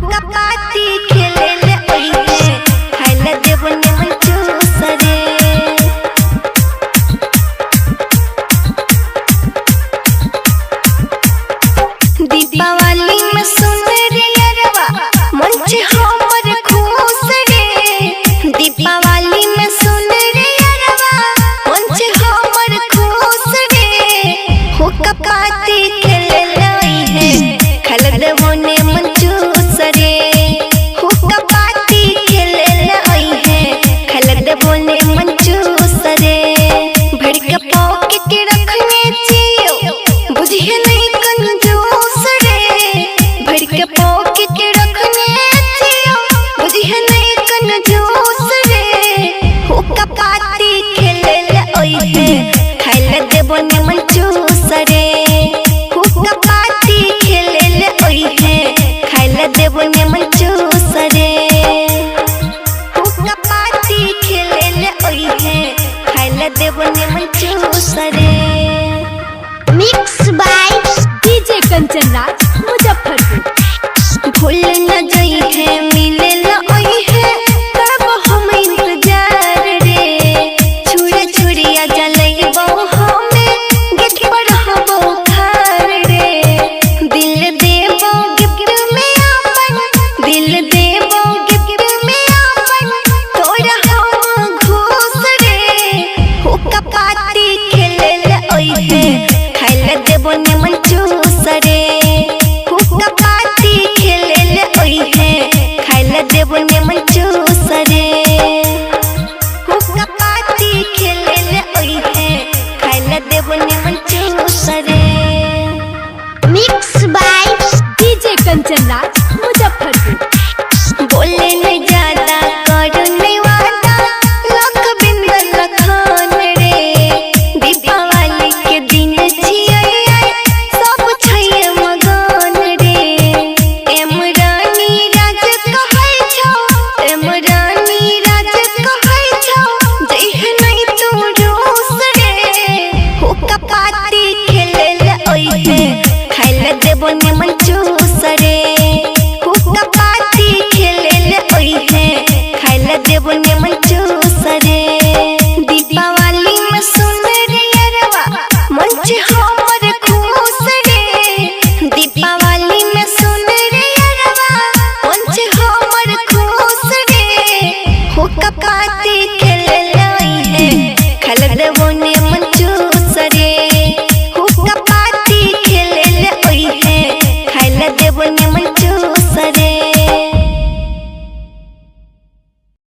हुक्का पाती खेले ले ओइहे खाइले देव निमन चूसरे। दीपावली में सुन रे यारवा मंच हमर खुश रे। दीपावली में सुन रे यारवा मंच हमर खुश रे। हुक्का पाती खेले ले ओइहे खाइले देव निमन चूसरे। हुक्का पाती खेले ले ओइहे खाइले देव निमन चूसरे। भर के पॉकेट रखने चियो बुझिए नहीं कंजूस रे। भर के पॉकेट रखने चियो बुझिए नहीं कंजूस रे। हुक्का पाती खेले ले ओइहे खाइले देव निमन चूसरे। हुक्का पाती खेले ले ओइहे खाइले देव निमन चूसरे। हुक्का पाती खेले ले ओइहे खाइले देव निमन चूसरे। Mix by DJ Kanchan Raj Muzaffarpur. भूल न